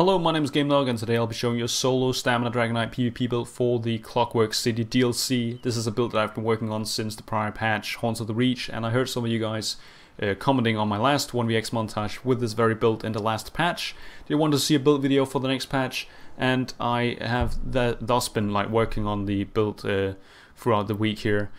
Hello, my name is Gamedog, and today I'll be showing you a solo stamina Dragonknight PvP build for the Clockwork City DLC. This is a build that I've been working on since the prior patch, Haunts of the Reach, and I heard some of you guys commenting on my last 1vx montage with this very build in the last patch. They want to see a build video for the next patch, and I have thus been working on the build throughout the week here.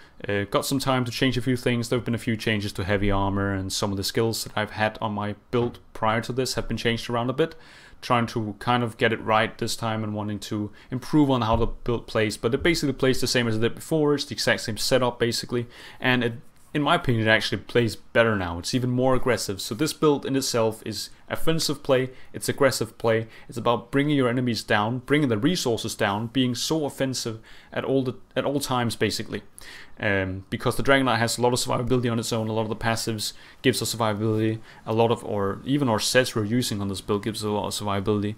Got some time to change a few things. There have been a few changes to heavy armor, and some of the skills that I've had on my build prior to this have been changed around a bit. Trying to kind of get it right this time and wanting to improve on how the build plays, but it basically plays the same as it did before. It's the exact same setup basically, and it, in my opinion, it actually plays better now. It's even more aggressive. So this build in itself is offensive play, it's aggressive play, it's about bringing your enemies down, bringing the resources down, being so offensive at all times basically. Because the Dragonknight has a lot of survivability on its own, a lot of the passives gives us survivability, a lot of, or even our sets we're using on this build gives us a lot of survivability.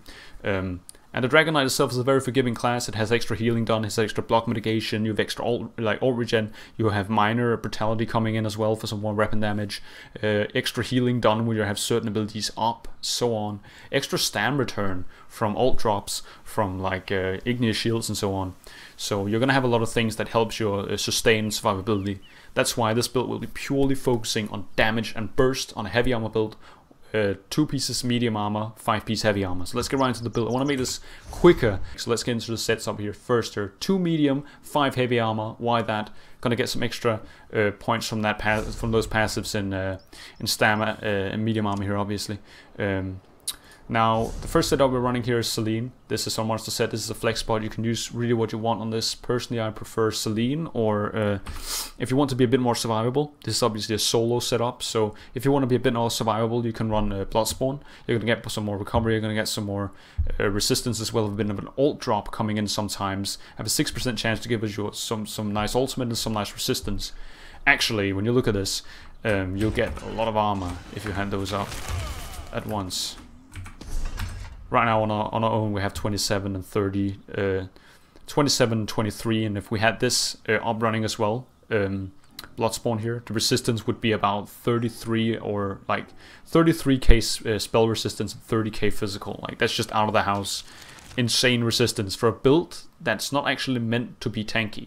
And the Dragonknight itself is a very forgiving class. It has extra healing done, it has extra block mitigation, you have extra ult regen, you have minor brutality coming in as well for some more weapon damage, extra healing done when you have certain abilities up, so on, extra stam return from ult drops, from igneous shields and so on. So you're gonna have a lot of things that helps you sustain survivability. That's why this build will be purely focusing on damage and burst on a heavy armor build. 2 pieces medium armor, 5-piece heavy armor. So let's get right into the build. I want to make this quicker, so let's get into the sets up here first. There are 2 medium, 5 heavy armor. Why that? Gonna get some extra points from that from those passives in stamina and medium armor here, obviously. Now, the first setup we're running here is Selene. This is our monster set. This is a flex spot. You can use really what you want on this. Personally, I prefer Selene, or if you want to be a bit more survivable, this is obviously a solo setup. So if you want to be a bit more survivable, you can run Bloodspawn. You're going to get some more recovery. You're going to get some more resistance as well. A bit of an ult drop coming in sometimes. Have a 6% chance to give us some nice ultimate and some nice resistance. Actually, when you look at this, you'll get a lot of armor if you hand those up at once. Right now on our own we have 27 and 30, 27 and 23, and if we had this up running as well, Bloodspawn here, the resistance would be about 33 or 33k spell resistance and 30k physical. That's just out of the house insane resistance for a build that's not actually meant to be tanky.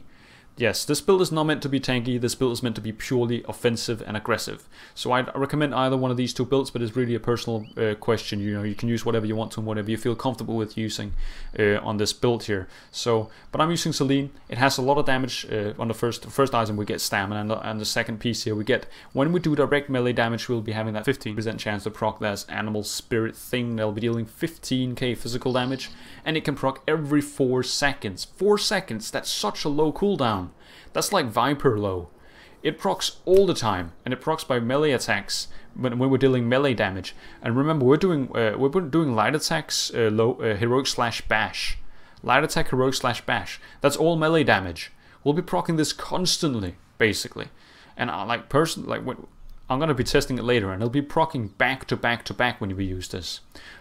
Yes, this build is not meant to be tanky, this build is meant to be purely offensive and aggressive. So I'd recommend either one of these 2 builds, but it's really a personal question. You know, you can use whatever you want to and whatever you feel comfortable with using on this build here. So, but I'm using Selene. It has a lot of damage on the first item we get stamina, and the second piece here we get, when we do direct melee damage, we'll be having that 15% chance to proc that animal spirit thing. They'll be dealing 15k physical damage, and it can proc every 4 seconds. 4 seconds, that's such a low cooldown. That's like Viper low. It procs all the time, and it procs by melee attacks when we're dealing melee damage. And remember, we're doing light attacks, heroic slash bash, light attack, heroic slash bash. That's all melee damage. We'll be proccing this constantly, basically. And I'm gonna be testing it later, and it'll be proccing back to back to back when we use this.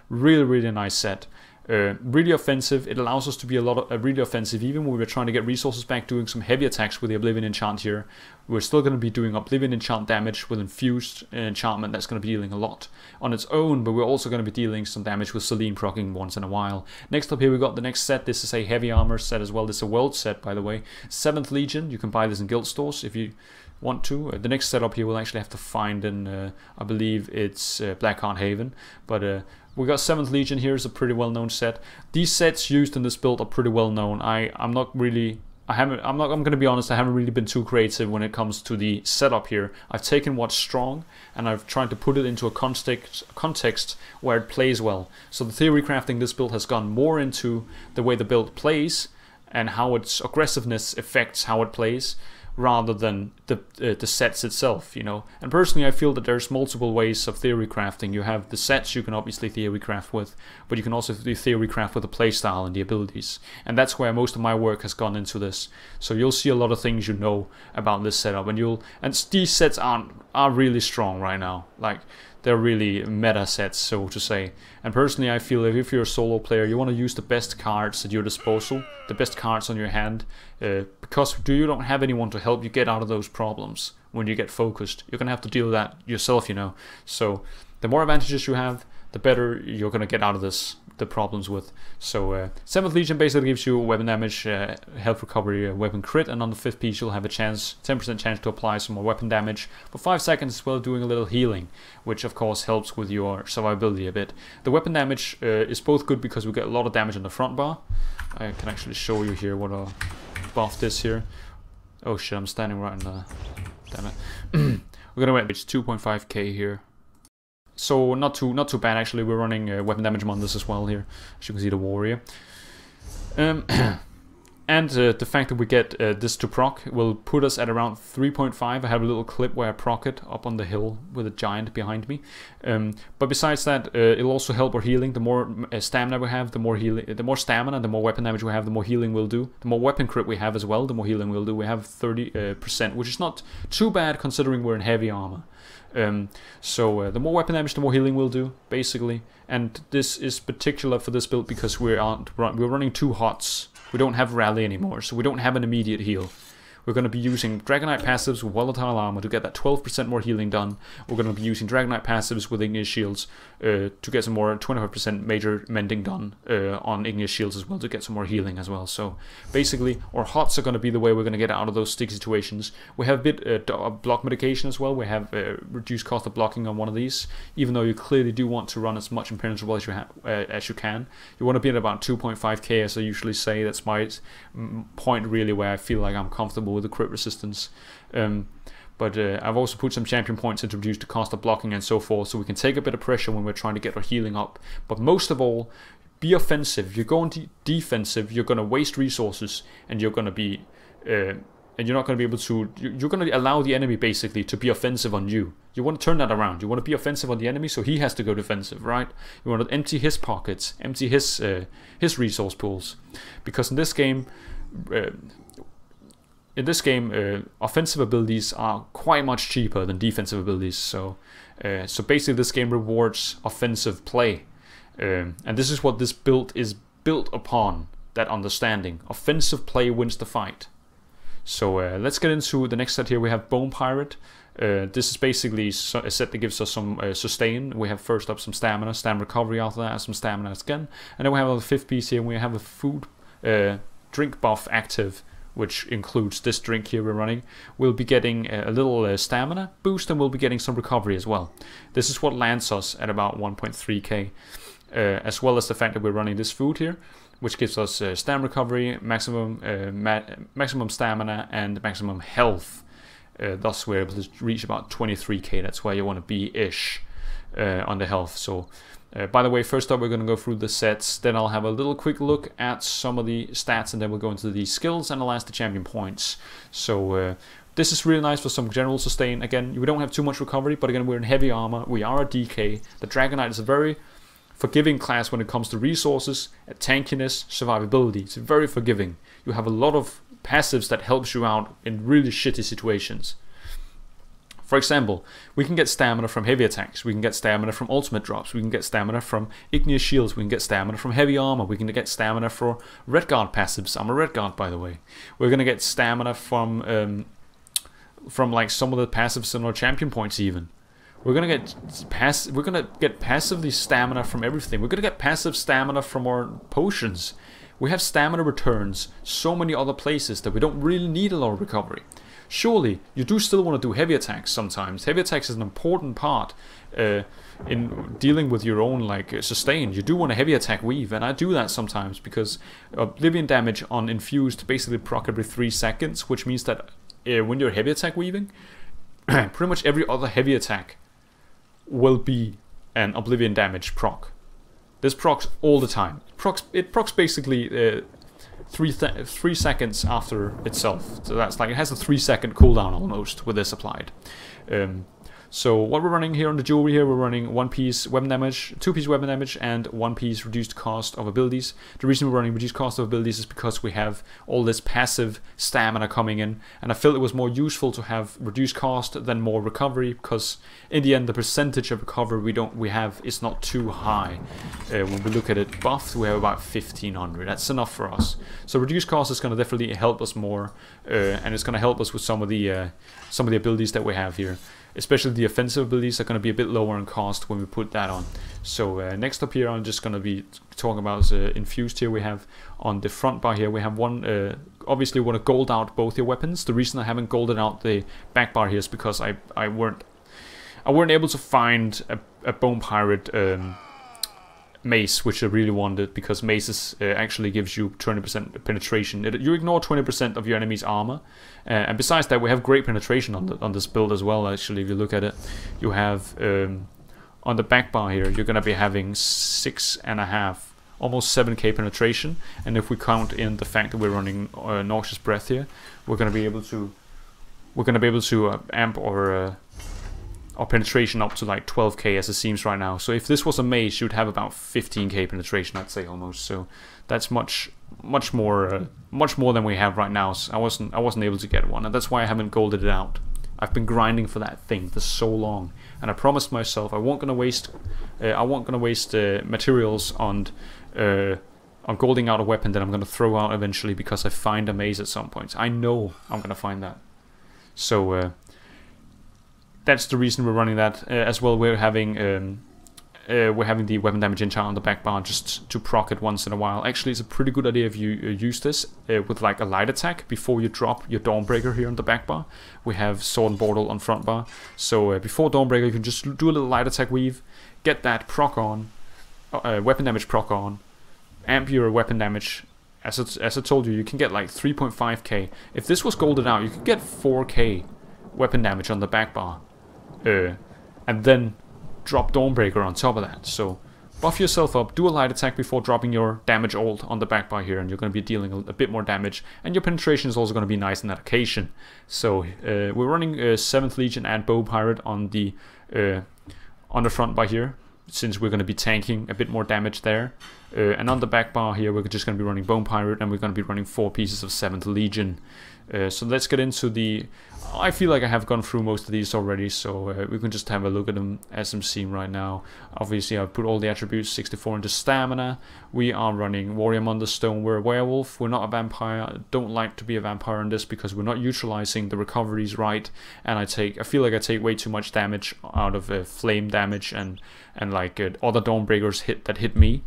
Really, really nice set. Really offensive. It allows us to be really offensive even when we're trying to get resources back, doing some heavy attacks with the oblivion enchant here. We're still going to be doing oblivion enchant damage with infused enchantment. That's going to be dealing a lot on its own, but we're also going to be dealing some damage with Selene proccing once in a while. Next up here we got the next set. This is a heavy armor set as well. This is a world set, by the way. 7th Legion. You can buy this in guild stores if you want to. The next setup here we'll actually have to find in I believe it's Blackheart Haven, but we got 7th Legion here. Is a pretty well known set. These sets used in this build are pretty well known. I'm gonna be honest, I haven't really been too creative when it comes to the setup here. I've taken what's strong and I've tried to put it into a context where it plays well. So the theory crafting this build has gone more into the way the build plays and how its aggressiveness affects how it plays, rather than the sets itself, you know. And personally I feel that there's multiple ways of theory crafting. You have the sets you can obviously theory craft with, but you can also do theory craft with the playstyle and the abilities. And that's where most of my work has gone into this. So you'll see a lot of things you know about this setup, and these sets are really strong right now. They're really meta sets, so to say. And personally I feel that if you're a solo player, you want to use the best cards at your disposal, the best cards on your hand, because you don't have anyone to help you get out of those problems when you get focused. You're going to have to deal with that yourself, you know. So the more advantages you have, the better you're going to get out of this. the problems with. So 7th Legion basically gives you weapon damage, health recovery, weapon crit, and on the 5th piece you'll have a chance, 10% chance to apply some more weapon damage for 5 seconds as well, doing a little healing, which of course helps with your survivability a bit. The weapon damage is both good because we get a lot of damage on the front bar. I can actually show you here what a buff this here. Oh shit, I'm standing right in the... Damn it. We're gonna wait, it's 2.5k here. So not too bad actually. We're running weapon damage on this as well here, as you can see the warrior. And the fact that we get this to proc will put us at around 3.5. I have a little clip where I proc it up on the hill with a giant behind me. But besides that, it'll also help our healing. The more stamina we have, the more healing, the more stamina, the more weapon damage we have, the more healing we'll do. The more weapon crit we have as well, the more healing we'll do. We have 30%, which is not too bad considering we're in heavy armor. So the more weapon damage, the more healing we'll do, basically. And this is particular for this build because we're running 2 hots. We don't have rally anymore, so we don't have an immediate heal. We're going to be using Dragonknight passives with volatile armor to get that 12% more healing done. We're going to be using Dragonknight passives with igneous shields to get some more 25% major mending done on igneous shields as well, to get some more healing as well. So basically, our hots are going to be the way we're going to get out of those sticky situations. We have a bit of block mitigation as well. We have reduced cost of blocking on one of these, even though you clearly do want to run as much impenetrable as you can. You want to be at about 2.5k, as I usually say. That's my point really, where I feel like I'm comfortable with the crit resistance. But I've also put some champion points to reduce the cost of blocking and so forth, so we can take a bit of pressure when we're trying to get our healing up. But most of all, be offensive. If you're going defensive, you're going to waste resources, and you're going to be and you're not going to be able to, you're going to allow the enemy basically to be offensive on you. You want to turn that around. You want to be offensive on the enemy, so he has to go defensive, right? You want to empty his pockets, empty his resource pools, because in this game offensive abilities are quite much cheaper than defensive abilities. So basically this game rewards offensive play, and this is what this build is built upon, that understanding. Offensive play wins the fight. So let's get into the next set here. We have Bone Pirate. This is basically a set that gives us some sustain. We have first up some stamina recovery after that, some stamina again. And then we have a 5th piece here, and we have a food drink buff active, which includes this drink here we're running. We'll be getting a little stamina boost, and we'll be getting some recovery as well. This is what lands us at about 1.3k, as well as the fact that we're running this food here, which gives us stamina recovery, maximum stamina, and maximum health. Thus we're able to reach about 23k. That's where you want to be-ish on the health. So by the way, first up we're going to go through the sets, then I'll have a little quick look at some of the stats, and then we'll go into the skills and analyze the champion points. So this is really nice for some general sustain. Again, we don't have too much recovery, but again, we're in heavy armor, we are a DK. The Dragonknight is a very forgiving class when it comes to resources, tankiness, survivability. It's very forgiving. You have a lot of passives that helps you out in really shitty situations. For example, we can get stamina from heavy attacks, we can get stamina from ultimate drops, we can get stamina from igneous shields, we can get stamina from heavy armor, we can get stamina for red guard passives. I'm a red guard, by the way. We're gonna get stamina from like some of the passives in our champion points even. We're gonna get passively stamina from everything. We're gonna get passive stamina from our potions. We have stamina returns so many other places that we don't really need a lot of recovery. Surely, you do still want to do heavy attacks sometimes. Heavy attacks is an important part in dealing with your own sustain. You do want a heavy attack weave, and I do that sometimes because oblivion damage on Infused basically proc every 3 seconds, which means that when you're heavy attack weaving, pretty much every other heavy attack will be an oblivion damage proc. This procs all the time. It procs basically 3 seconds after itself. So that's like, it has a 3-second cooldown almost with this applied. So what we're running here on the jewelry here, we're running 1 piece weapon damage, 2 piece weapon damage, and 1 piece reduced cost of abilities. The reason we're running reduced cost of abilities is because we have all this passive stamina coming in, and I felt it was more useful to have reduced cost than more recovery, because in the end the percentage of recovery we have is not too high. When we look at it buffed, we have about 1500. That's enough for us. So reduced cost is going to definitely help us more, and it's going to help us with some of the abilities that we have here. especially the offensive abilities are going to be a bit lower in cost when we put that on. So next up here, I'm just going to be talking about Infused. Here we have on the front bar here, we have one, obviously you want to gold out both your weapons. The reason I haven't golded out the back bar here is because I weren't able to find a Bone Pirate mace, which I really wanted, because maces actually gives you 20% penetration. You ignore 20% of your enemy's armor, and besides that, we have great penetration on this build as well. Actually, if you look at it, you have on the back bar here, you're gonna be having 6.5, almost 7k penetration, and if we count in the fact that we're running Noxious Breath here, we're gonna be able to amp our penetration up to like 12k as it seems right now. So if this was a mace, you'd have about 15k penetration, I'd say, almost. So that's much more than we have right now. So I wasn't able to get one, and that's why I haven't golded it out. I've been grinding for that thing for so long, and I promised myself I won't gonna waste materials on golding out a weapon that I'm gonna throw out eventually because I find a maze at some point. I know I'm gonna find that. So that's the reason we're running that. As well, we're having the weapon damage enchant on the back bar just to proc it once in a while. Actually, it's a pretty good idea if you use this with like a light attack before you drop your Dawnbreaker here on the back bar. We have Sword and Bordle on front bar. So before Dawnbreaker, you can just do a little light attack weave, get that proc on, weapon damage proc on, amp your weapon damage. As I told you, you can get like 3.5k. If this was golded out, you could get 4k weapon damage on the back bar. And then drop Dawnbreaker on top of that. So buff yourself up, do a light attack before dropping your damage ult on the back bar here, and you're going to be dealing a bit more damage, and your penetration is also going to be nice in that occasion. So we're running 7th Legion and Bow Pirate on the front bar here, since we're going to be tanking a bit more damage there. And on the back bar here, we're just going to be running Bone Pirate, and we're going to be running 4 pieces of 7th Legion. So let's get into the... I feel like I have gone through most of these already, so we can just have a look at them as I'm seeing right now. Obviously, I've put all the attributes, 64 into stamina. We are running Warrior Monder Stone. We're a werewolf. We're not a vampire. I don't like to be a vampire in this because we're not utilizing the recoveries right, and I feel like I take way too much damage out of flame damage and like other Dawnbreakers that hit me.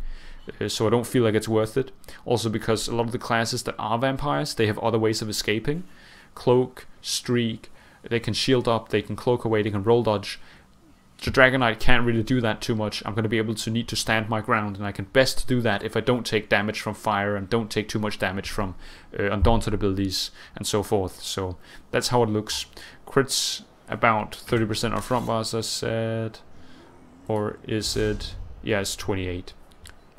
So I don't feel like it's worth it. Also because a lot of the classes that are vampires, they have other ways of escaping. Cloak, streak, they can shield up, they can cloak away, they can roll dodge. The Dragonknight can't really do that too much. I'm going to be able to need to stand my ground, and I can best do that if I don't take damage from fire and don't take too much damage from undaunted abilities and so forth. So that's how it looks. Crits about 30% on front bar, as I said. Or is it? Yeah, it's 28.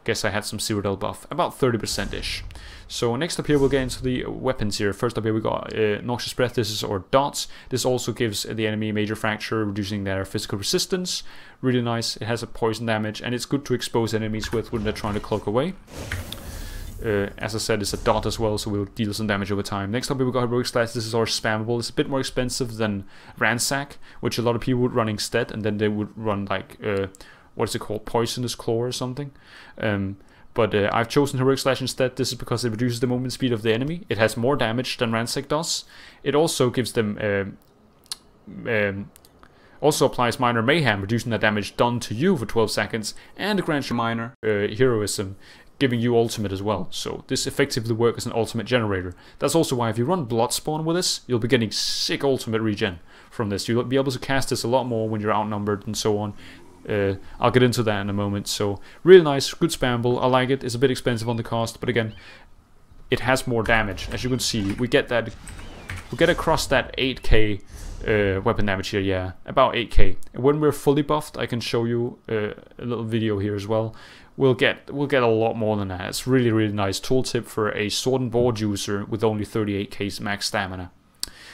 Guess I had some Cyrodiil buff, about 30%-ish. So next up here we'll get into the weapons here. First up here we got Noxious Breath. This is our dots. This also gives the enemy major fracture, reducing their physical resistance. Really nice. It has a poison damage, and it's good to expose enemies with when they're trying to cloak away. As I said, it's a dot as well, so we'll deal some damage over time. Next up here we got Heroic Slash. This is our spammable. It's a bit more expensive than Ransack, which a lot of people would run instead, and then they would run like what is it called, Poisonous Claw or something. But I've chosen Heroic Slash instead. This is because it reduces the movement speed of the enemy. It has more damage than Ransack does. It also gives them also applies minor mayhem, reducing the damage done to you for 12 seconds, and grants you minor heroism, giving you ultimate as well. So this effectively works as an ultimate generator. That's also why if you run Bloodspawn with this, you'll be getting sick ultimate regen from this. You'll be able to cast this a lot more when you're outnumbered and so on. I'll get into that in a moment. So really nice, good spammable. I like it. It's a bit expensive on the cost, but again, it has more damage. As you can see, we get across that 8k weapon damage here. Yeah, about 8k. And when we're fully buffed, I can show you a little video here as well. We'll get a lot more than that. It's really nice tooltip for a sword and board user with only 38k max stamina.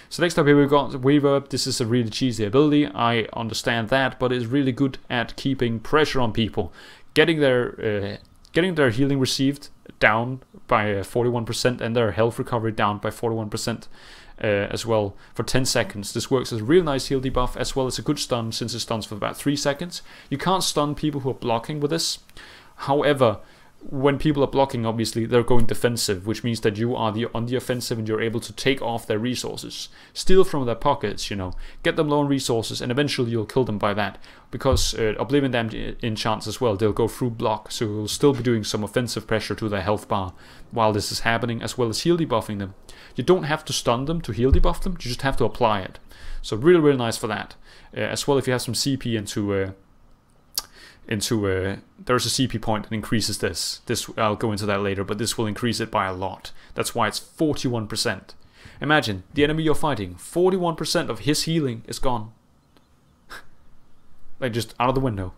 So next up here we've got Reverb. This is a really cheesy ability, I understand that, but it's really good at keeping pressure on people, getting their healing received down by 41% and their health recovery down by 41% as well for 10 seconds. This works as a real nice heal debuff, as well as a good stun, since it stuns for about 3 seconds. You can't stun people who are blocking with this. However, when people are blocking, obviously, they're going defensive, which means that you are on the offensive and you're able to take off their resources. Steal from their pockets, you know. Get them low on resources, and eventually you'll kill them by that. Because oblivion damage enchants as well, they'll go through block, so you'll still be doing some offensive pressure to their health bar while this is happening, as well as heal debuffing them. You don't have to stun them to heal debuff them, you just have to apply it. So really, really nice for that. As well, if you have some CP there's a CP point that increases this. I'll go into that later, but this will increase it by a lot. That's why it's 41%. Imagine, the enemy you're fighting, 41% of his healing is gone. Like, just out of the window.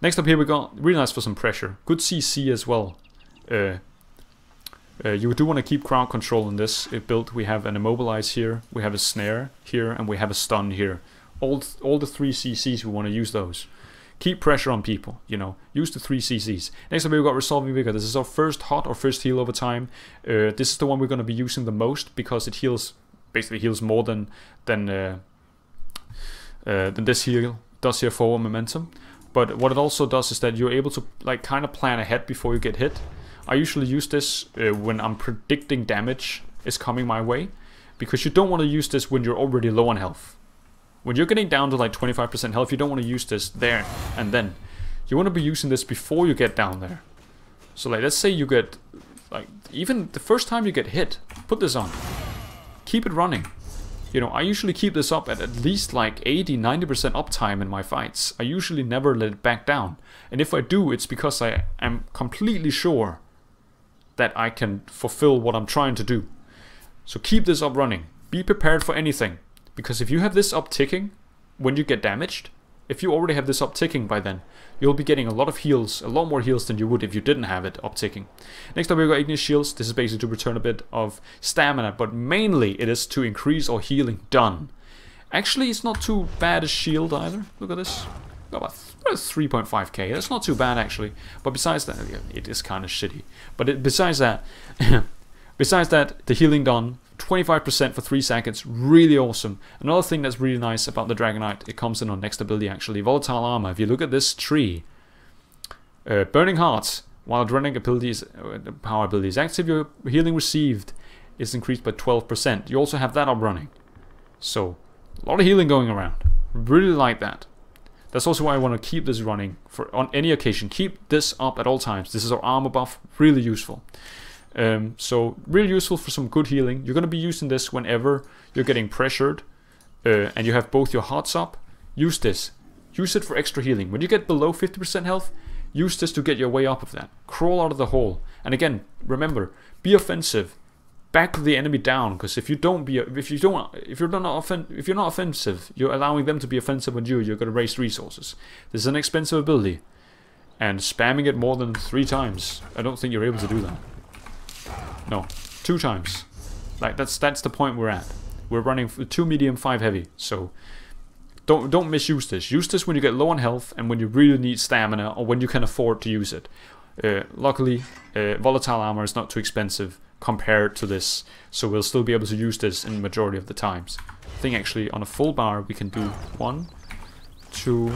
Next up here we got, really nice for some pressure. Good CC as well. You do want to keep crowd control in this build. We have an immobilize here, we have a snare here, and we have a stun here. All the 3 CCs, we want to use those. Keep pressure on people, you know. Use the 3 CCs. Next up we've got Resolving Vigor. This is our first hot or first heal over time. This is the one we're going to be using the most because it heals, basically heals more than this heal does here for momentum. But what it also does is that you're able to like kind of plan ahead before you get hit. I usually use this when I'm predicting damage is coming my way, because you don't want to use this when you're already low on health. When you're getting down to like 25% health, you don't want to use this there and then. You want to be using this before you get down there. So like, let's say you get, like, even the first time you get hit, put this on. Keep it running. You know, I usually keep this up at least like 80-90% uptime in my fights. I usually never let it back down. And if I do, it's because I am completely sure that I can fulfill what I'm trying to do. So keep this up running. Be prepared for anything. Because if you have this up ticking when you get damaged, if you already have this up ticking by then, you'll be getting a lot of heals, a lot more heals than you would if you didn't have it up ticking. Next up we've got igneous shields. This is basically to return a bit of stamina, but mainly it is to increase our healing done. Actually, it's not too bad a shield either. Look at this. Got about 3.5k. That's not too bad actually. But besides that, yeah, it is kind of shitty. But besides that, the healing done. 25% for 3 seconds, really awesome. Another thing that's really nice about the Dragonknight, it comes in on next ability actually, volatile armor. If you look at this tree, burning hearts, while running abilities, power abilities active, your healing received is increased by 12%. You also have that up running. So, a lot of healing going around. Really like that. That's also why I want to keep this running on any occasion. Keep this up at all times. This is our armor buff, really useful. So really useful for some good healing. You're going to be using this whenever you're getting pressured and you have both your hearts up. Use this. Use it for extra healing. When you get below 50% health, use this to get your way up of that. Crawl out of the hole. And again, remember, be offensive. Back the enemy down, because if you're not offensive, you're allowing them to be offensive on you. You're going to waste resources. This is an expensive ability, and spamming it more than 3 times, I don't think you're able to do that. No, 2 times. Like that's the point we're at. We're running 2 medium, 5 heavy. So don't misuse this. Use this when you get low on health and when you really need stamina, or when you can afford to use it. Luckily, volatile armor is not too expensive compared to this, so we'll still be able to use this in the majority of the times. I think actually on a full bar we can do 1, 2,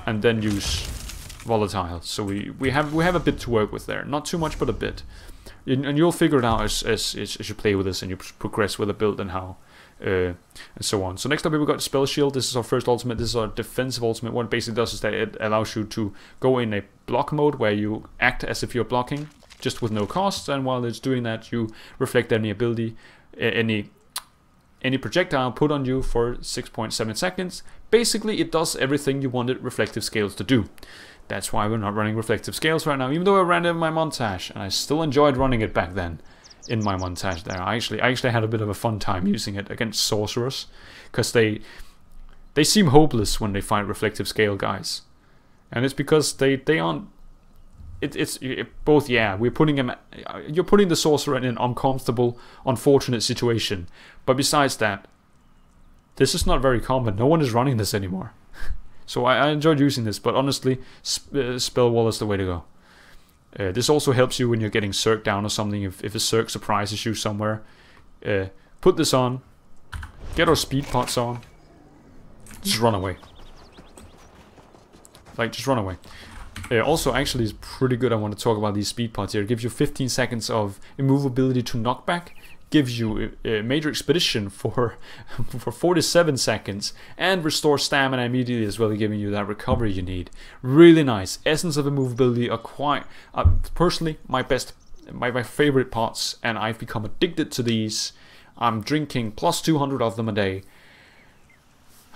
and then use volatile. So we have a bit to work with there. Not too much, but a bit. And you'll figure it out as you play with this and you progress with the build and how and so on. So next up we've got Spell Shield. This is our first ultimate. This is our defensive ultimate. What it basically does is that it allows you to go in a block mode where you act as if you're blocking, just with no cost, and while it's doing that you reflect any ability, any projectile put on you for 6.7 seconds. Basically it does everything you wanted reflective scales to do. That's why we're not running reflective scales right now, even though I ran it in my montage, and I still enjoyed running it back then in my montage there. I actually had a bit of a fun time using it against sorcerers, because they seem hopeless when they fight reflective scale guys. And it's because they aren't. It's both. Yeah, we're putting him. You're putting the sorcerer in an uncomfortable, unfortunate situation. But besides that, this is not very common. No one is running this anymore. So I enjoyed using this. But honestly, spell wall is the way to go. This also helps you when you're getting circed down or something. If a circ surprises you somewhere, put this on. Get our speed pots on. Just run away. Like, just run away. Also, actually, it's pretty good. I want to talk about these speed pods here. It gives you 15 seconds of immovability to knockback, gives you a major expedition for 47 seconds, and restore stamina immediately as well, giving you that recovery you need. Really nice. Essence of immovability are quite, personally, my favorite pots, and I've become addicted to these. I'm drinking plus 200 of them a day.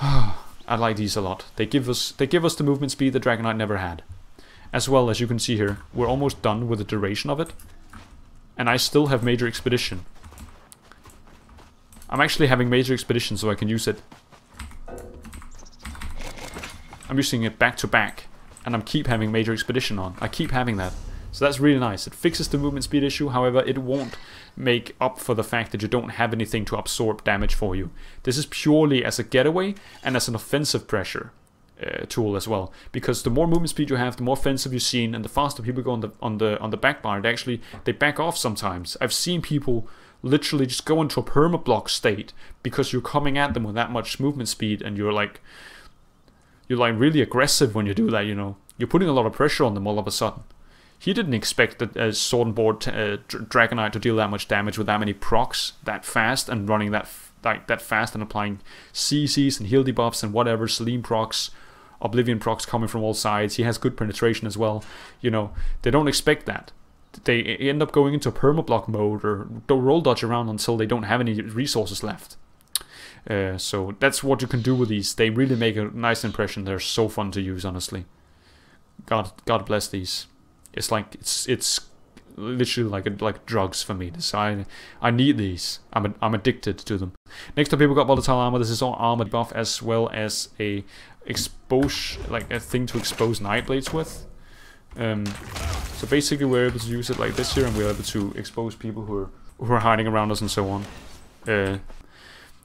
I like these a lot. They give us the movement speed that Dragonknight never had. As well, as you can see here, we're almost done with the duration of it. And I still have major expedition. I'm actually having major expedition so I can use it. I'm using it back to back. And I keep having major expedition on. I keep having that. So that's really nice. It fixes the movement speed issue, however, it won't make up for the fact that you don't have anything to absorb damage for you. This is purely as a getaway and as an offensive pressure tool as well. Because the more movement speed you have, the more offensive you're seen, and the faster people go on the back bar, they back off sometimes. I've seen people literally just go into a perma-block state because you're coming at them with that much movement speed, and you're like really aggressive when you do that, you know. You're putting a lot of pressure on them all of a sudden. He didn't expect that Sword and Board Dragonknight to deal that much damage with that many procs that fast, and running that fast, and applying CCs and heal debuffs and whatever, Selene procs, Oblivion procs coming from all sides. He has good penetration as well. You know, they don't expect that. They end up going into perma-block mode or roll dodge around until they don't have any resources left. So that's what you can do with these. They really make a nice impression. They're so fun to use, honestly. God bless these. It's like it's literally like drugs for me. I need these. I'm addicted to them. Next up here we got volatile armor. This is all armor buff as well as a thing to expose night blades with. So basically we're able to use it like this here, and we're able to expose people who are hiding around us and so on.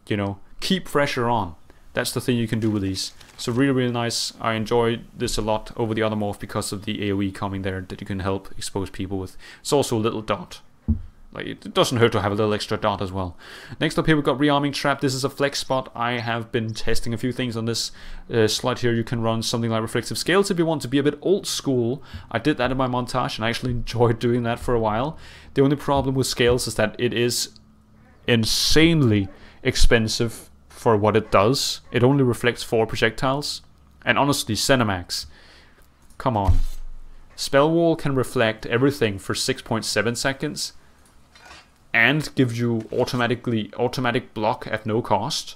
You know, keep pressure on. That's the thing you can do with these. So really nice. I enjoy this a lot over the other morph because of the AoE coming there that you can help expose people with. It's also a little dot. Like, it doesn't hurt to have a little extra dot as well. Next up here we've got Rearming Trap. This is a flex spot. I have been testing a few things on this slot here. You can run something like Reflective Scales if you want to be a bit old school. I did that in my montage and I actually enjoyed doing that for a while. The only problem with Scales is that it is insanely expensive for what it does. It only reflects 4 projectiles. And honestly, Cinemax, come on. Spell Wall can reflect everything for 6.7 seconds. And give you automatic block at no cost.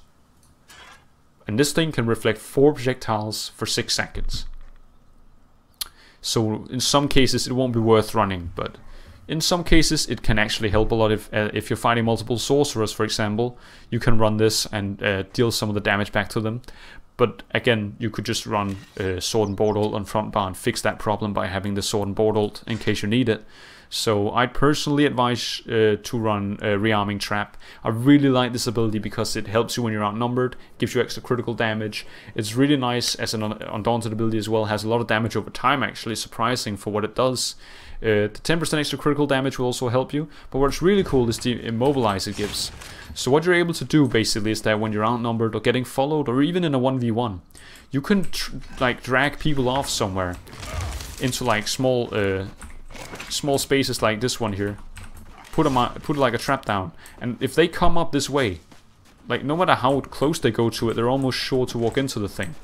And this thing can reflect 4 projectiles for 6 seconds. So in some cases it won't be worth running, but in some cases it can actually help a lot. If you're fighting multiple sorcerers, for example, you can run this and deal some of the damage back to them. But again, you could just run Sword and Board ult on front bar and fix that problem by having the Sword and Board ult in case you need it. So I'd personally advise to run Rearming Trap. I really like this ability because it helps you when you're outnumbered, gives you extra critical damage. It's really nice as an Undaunted ability as well, has a lot of damage over time actually, surprising for what it does. The 10% extra critical damage will also help you, but what's really cool is the immobilize it gives. So what you're able to do basically is that when you're outnumbered or getting followed or even in a 1v1, you can like drag people off somewhere into like small spaces like this one here, put like a trap down, and if they come up this way, like no matter how close they go to it, they're almost sure to walk into the thing.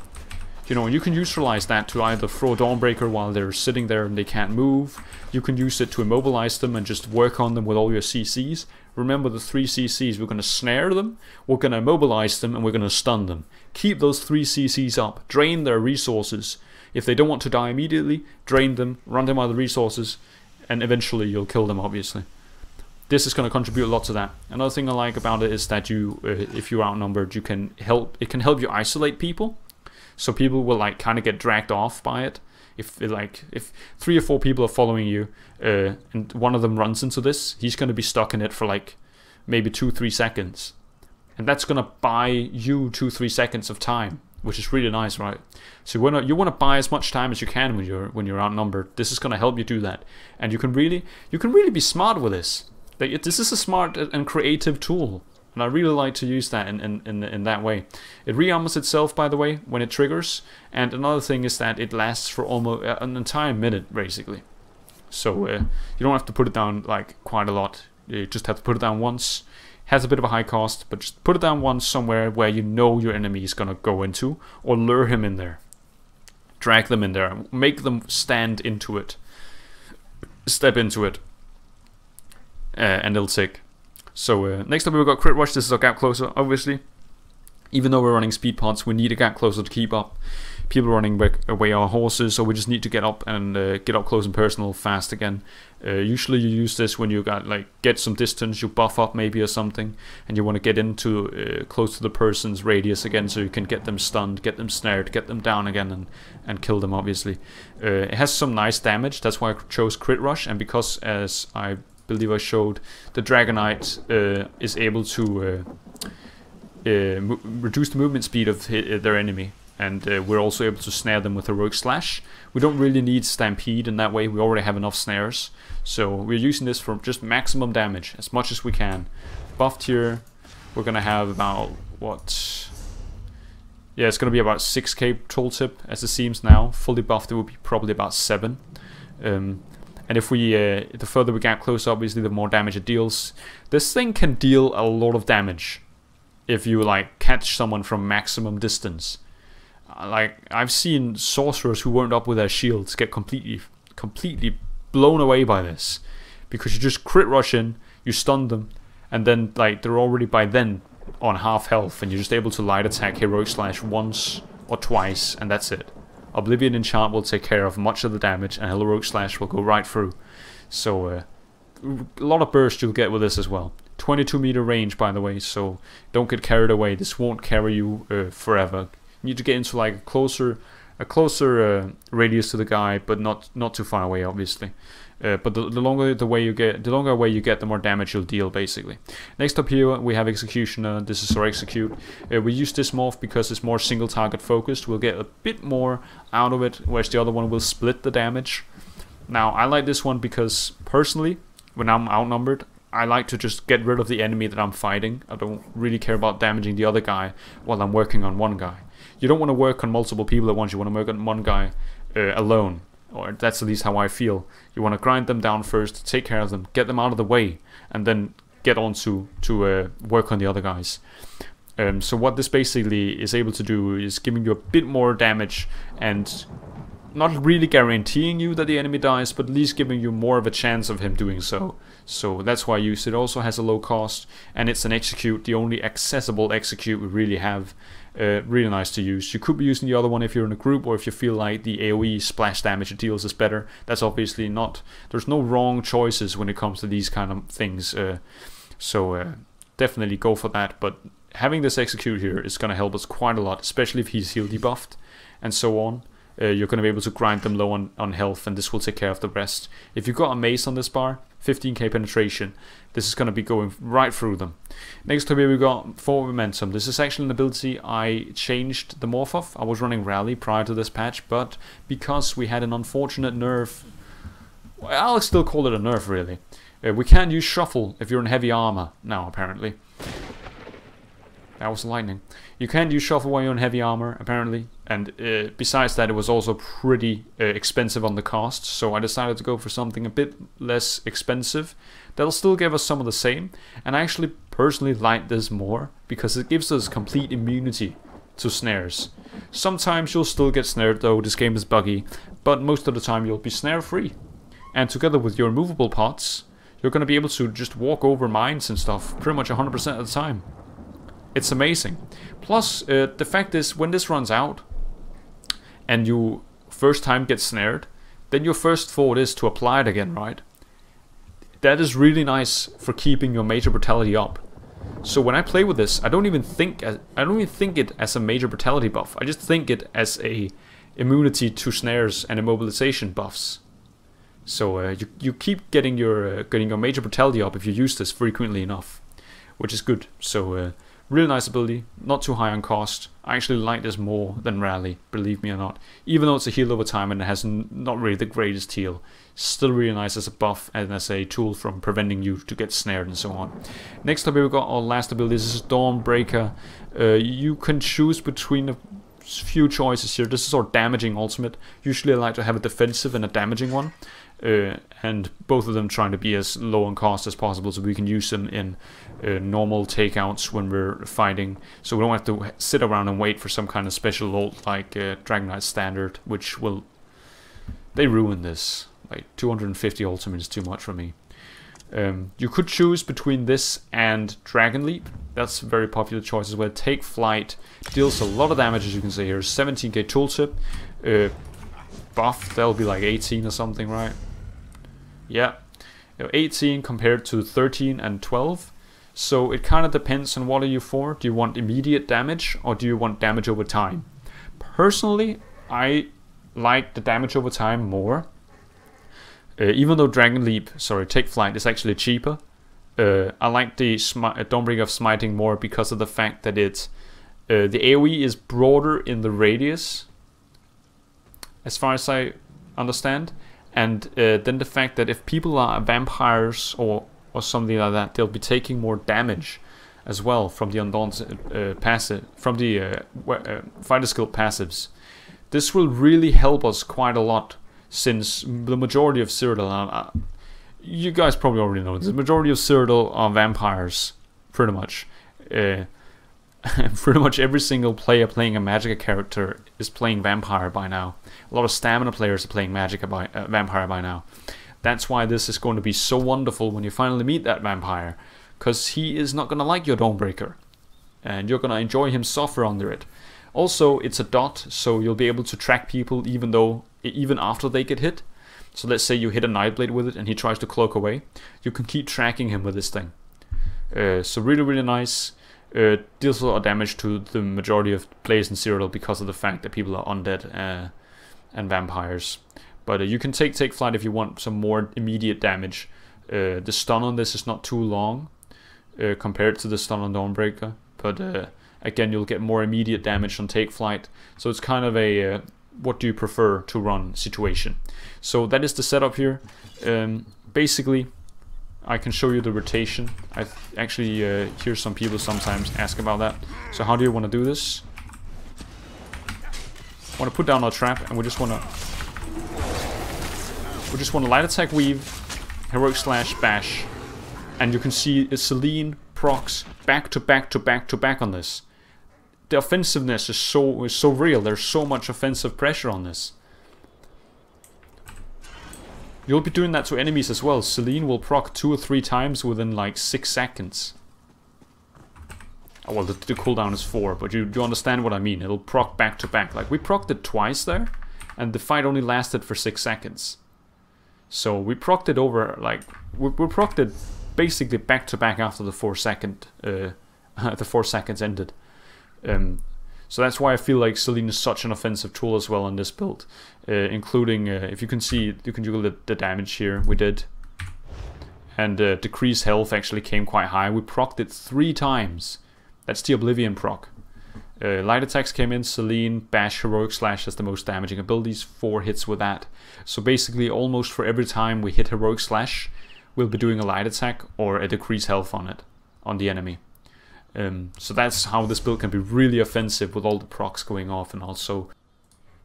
You know, and you can utilize that to either throw Dawnbreaker while they're sitting there and they can't move. You can use it to immobilize them and just work on them with all your CCs. Remember the 3 CCs. We're going to snare them, we're going to immobilize them, and we're going to stun them. Keep those 3 CCs up. Drain their resources. If they don't want to die immediately, drain them, run them out of the resources, and eventually you'll kill them, obviously. This is going to contribute a lot to that. Another thing I like about it is that you, if you're outnumbered, it can help you isolate people. So people will like kind of get dragged off by it. If 3 or 4 people are following you, and one of them runs into this, he's going to be stuck in it for like maybe 2-3 seconds, and that's going to buy you 2-3 seconds of time, which is really nice, right? So you want to buy as much time as you can when you're outnumbered. This is going to help you do that, and you can really be smart with this. Like, this is a smart and creative tool. And I really like to use that in that way. It rearmors itself, by the way, when it triggers. And another thing is that it lasts for almost an entire minute, basically. So you don't have to put it down like quite a lot. You just have to put it down once. Has a bit of a high cost, but just put it down once somewhere where you know your enemy is gonna go into, or lure him in there. Drag them in there. Make them stand into it. Step into it. And it'll tick. So next up we've got Crit Rush. This is our gap closer, obviously. Even though we're running speed pods, we need a gap closer to keep up. People running away our horses, so we just need to get up and get up close and personal fast again. Usually you use this when you got like get some distance, you buff up maybe or something, and you want to get into close to the person's radius again, so you can get them stunned, get them snared, get them down again, and kill them. Obviously, it has some nice damage. That's why I chose Crit Rush, and because as I believe I showed, the Dragonknight is able to reduce the movement speed of their enemy, and we're also able to snare them with Heroic Slash. We don't really need Stampede in that way, we already have enough snares, so we're using this for just maximum damage, as much as we can. Buffed here, we're gonna have about, what? Yeah, it's gonna be about 6k tooltip, as it seems now. Fully buffed it would be probably about 7. And if we, the further we get close, obviously the more damage it deals. This thing can deal a lot of damage if you like catch someone from maximum distance. Like I've seen sorcerers who weren't up with their shields get completely blown away by this, because you just crit rush in, you stun them, and then like they're already by then on half health, and you're just able to light attack Heroic Slash once or twice, and that's it. Oblivion enchant will take care of much of the damage, and Heroic Slash will go right through. So a lot of burst you'll get with this as well. 22 meter range, by the way, so don't get carried away. This won't carry you forever. You need to get into like a closer radius to the guy, but not too far away, obviously. But the longer away you get, the more damage you'll deal, basically. Next up here we have Executioner. This is our Execute. We use this morph because it's more single target focused. We'll get a bit more out of it, whereas the other one will split the damage. Now I like this one because personally, when I'm outnumbered, I like to just get rid of the enemy that I'm fighting. I don't really care about damaging the other guy while I'm working on one guy. You don't want to work on multiple people at once. You want to work on one guy alone. Or that's at least how I feel. You want to grind them down first, take care of them, get them out of the way, and then get on to work on the other guys. So what this basically is able to do is giving you a bit more damage, and not really guaranteeing you that the enemy dies, but at least giving you more of a chance of him doing so. So that's why I use it. It also has a low cost, and it's an Execute, the only accessible Execute we really have. Really nice to use. You could be using the other one if you're in a group, or if you feel like the AoE splash damage it deals is better. That's obviously not, there's no wrong choices when it comes to these kind of things. So definitely go for that, but having this Execute here is going to help us quite a lot, especially if he's heal debuffed and so on. You're going to be able to grind them low on health, and this will take care of the rest. If you've got a mace on this bar, 15k penetration, this is going to be going right through them. Next up here we've got Forward Momentum. This is actually an ability I changed the morph of. I was running Rally prior to this patch, but because we had an unfortunate nerf, well, I'll still call it a nerf really. We can't use Shuffle if you're in heavy armor now, apparently. That was lightning. You can't use Shuffle while you're in heavy armor, apparently. And besides that, it was also pretty expensive on the cost. So I decided to go for something a bit less expensive. That'll still give us some of the same. And I actually personally like this more, because it gives us complete immunity to snares. Sometimes you'll still get snared though, this game is buggy. But most of the time you'll be snare free. And together with your movable pots, you're going to be able to just walk over mines and stuff pretty much 100% of the time. It's amazing. Plus, the fact is, when this runs out, and you first time get snared, then your first thought is to apply it again, right? That is really nice for keeping your major brutality up. So when I play with this, I don't even think it as a major brutality buff. I just think it as a immunity to snares and immobilization buffs. So you keep getting your major brutality up if you use this frequently enough, which is good. So Really nice ability, not too high on cost. I actually like this more than Rally, believe me or not. Even though it's a heal over time and it has not really the greatest heal, still really nice as a buff and as a tool from preventing you to get snared and so on. Next up here we got our last ability. This is Dawnbreaker. You can choose between a few choices here. This is our damaging ultimate. Usually I like to have a defensive and a damaging one. And both of them trying to be as low on cost as possible so we can use them in normal takeouts when we're fighting, so we don't have to sit around and wait for some kind of special ult like Dragonknight standard, which will... they ruin this. Like 250 ultimate is too much for me. You could choose between this and Dragon Leap. That's a very popular choice as well. Take Flight deals a lot of damage, as you can see here. 17k tooltip. Buff, that'll be like 18 or something, right? Yeah, 18 compared to 13 and 12. So it kind of depends on what are you for. Do you want immediate damage or do you want damage over time? Personally, I like the damage over time more. Even though Take Flight is actually cheaper. I like the Dawnbreaker of Smiting more because of the fact that it's the AoE is broader in the radius, as far as I understand, and then the fact that if people are vampires or something like that, they'll be taking more damage as well from the Undaunted passive, from the fighter skill passives. This will really help us quite a lot, since the majority of Cyrodiil, you guys probably already know this, the majority of Cyrodiil are vampires, pretty much. Pretty much every single player playing a Magicka character is playing Vampire by now. A lot of Stamina players are playing Vampire by now. That's why this is going to be so wonderful when you finally meet that Vampire, because he is not going to like your Dawnbreaker, and you're going to enjoy him suffer under it. Also, it's a dot, so you'll be able to track people even after they get hit. So let's say you hit a Nightblade with it and he tries to cloak away. You can keep tracking him with this thing. So really, really nice. Deals a lot of damage to the majority of players in Cyrodiil because of the fact that people are undead and vampires. But you can take Flight if you want some more immediate damage. The stun on this is not too long compared to the stun on Dawnbreaker. But again, you'll get more immediate damage on Take Flight. So it's kind of a what do you prefer to run situation. So that is the setup here. Basically, I can show you the rotation. I actually hear some people sometimes ask about that. So how do you want to do this? I want to put down our trap, and we just want to light attack, weave, heroic slash, bash, and you can see it's Selene procs back to back to back to back on this. The offensiveness is so real. There's so much offensive pressure on this. You'll be doing that to enemies as well. Selene will proc 2 or 3 times within like 6 seconds. Oh, well, the cooldown is 4, but you understand what I mean. It'll proc back to back. Like, we procced it twice there, and the fight only lasted for 6 seconds. So we procced it over, like, we procced it basically back to back after the 4 seconds ended. So that's why I feel like Selene is such an offensive tool as well on this build, including, if you can see, you can do the damage here, we did. And decreased health actually came quite high. We procced it 3 times. That's the Oblivion proc. Light attacks came in, Selene, bash, heroic slash as the most damaging abilities, 4 hits with that. So basically almost for every time we hit heroic slash, we'll be doing a light attack or a decreased health on it, on the enemy. So that's how this build can be really offensive with all the procs going off. And also,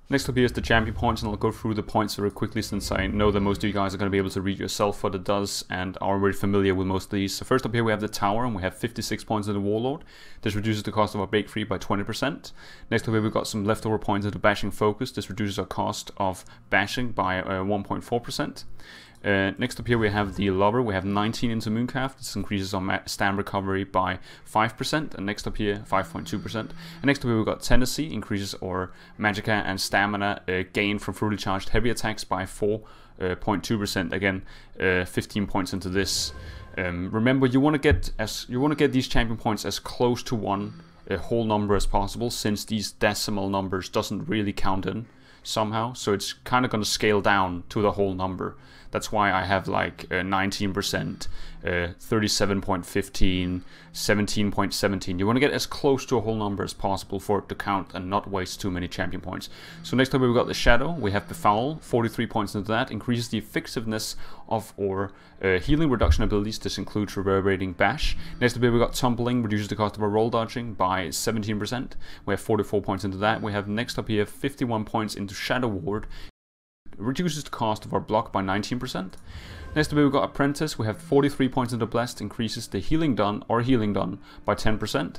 next up here is the champion points, and I'll go through the points very quickly since I know that most of you guys are going to be able to read yourself what it does and are already familiar with most of these. So first up here we have the tower, and we have 56 points in the warlord. This reduces the cost of our bake free by 20%. Next up here we've got some leftover points into bashing focus. This reduces our cost of bashing by 1.4%. Next up here we have the lover. We have 19 into Mooncalf. This increases our stam recovery by 5%. And next up here 5.2%. And next up here we've got Tennessee, increases our magicka and stamina gain from fully charged heavy attacks by 4.2%. Again, 15 points into this. Remember, you want to get these champion points as close to one whole number as possible, since these decimal numbers doesn't really count in. somehow, so it's kind of going to scale down to the whole number. That's why I have like 19%, 37.15, 17.17. You want to get as close to a whole number as possible for it to count and not waste too many champion points. So next up we've got the Shadow, we have Befoul, 43 points into that, increases the effectiveness of our healing reduction abilities. This includes Reverberating Bash. Next up we've got Tumbling, reduces the cost of our roll dodging by 17%. We have 44 points into that. We have next up here 51 points into Shadow Ward, reduces the cost of our block by 19%. Next up we've got Apprentice, we have 43 points into Blessed, increases the healing done by 10%.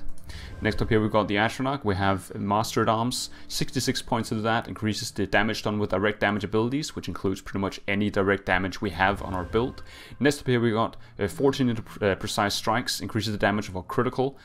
Next up here we've got the Atronach, we have Master at Arms, 66 points into that, increases the damage done with direct damage abilities, which includes pretty much any direct damage we have on our build. Next up here we got 14 into Precise Strikes, increases the damage of our critical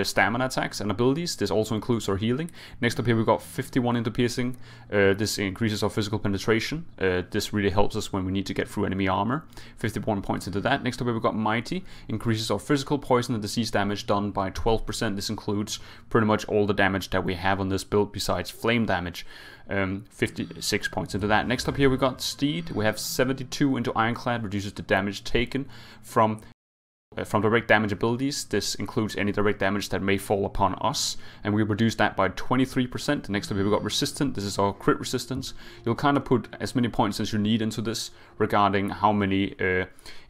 stamina attacks and abilities. This also includes our healing. Next up here we've got 51 into Piercing. This increases our physical penetration. This really helps us when we need to get through enemy armor. 51 points into that. Next up here we've got Mighty, increases our physical, poison and disease damage done by 12%. This includes pretty much all the damage that we have on this build besides flame damage. 56 points into that. Next up here we got Steed. We have 72 into Ironclad, reduces the damage taken from direct damage abilities. This includes any direct damage that may fall upon us, and we reduce that by 23%. Next up we've got Resistant. This is our crit resistance. You'll kind of put as many points as you need into this regarding how many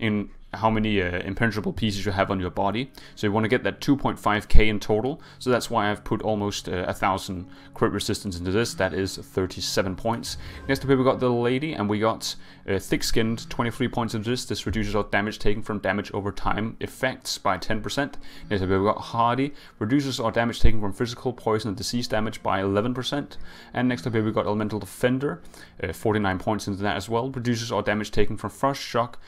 impenetrable pieces you have on your body. So you want to get that 2.5k in total. So that's why I've put almost 1,000 crit resistance into this. That is 37 points. Next up here we got the Lady, and we got Thick-Skinned, 23 points into this. This reduces our damage taken from damage over time effects by 10%. Next up here we got Hardy, reduces our damage taken from physical, poison and disease damage by 11%. And next up here we got Elemental Defender, 49 points into that as well, reduces our damage taken from Frost, Shock,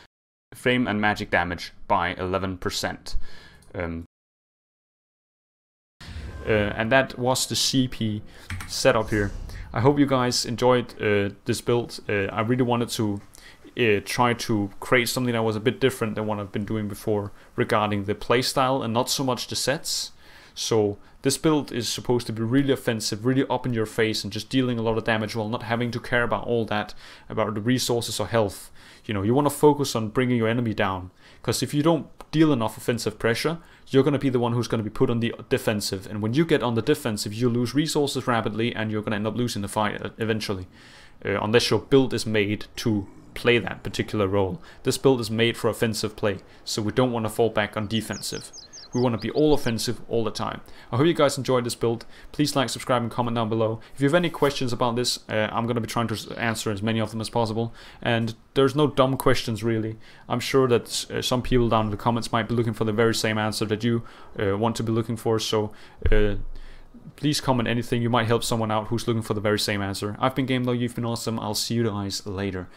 Flame and magic damage by 11%. And that was the CP setup here. I hope you guys enjoyed this build. I really wanted to try to create something that was a bit different than what I've been doing before regarding the playstyle and not so much the sets. So this build is supposed to be really offensive, really up in your face and just dealing a lot of damage while not having to care about all that, about the resources or health. You know, you want to focus on bringing your enemy down, because if you don't deal enough offensive pressure, you're going to be the one who's going to be put on the defensive, and when you get on the defensive you lose resources rapidly and you're going to end up losing the fight eventually, unless your build is made to play that particular role. This build is made for offensive play, so we don't want to fall back on defensive. We want to be all offensive all the time. I hope you guys enjoyed this build. Please like, subscribe and comment down below. If you have any questions about this, I'm going to be trying to answer as many of them as possible. And there's no dumb questions really. I'm sure that some people down in the comments might be looking for the very same answer that you want to be looking for. So please comment anything. You might help someone out who's looking for the very same answer. I've been Gamedog, you've been awesome. I'll see you guys later.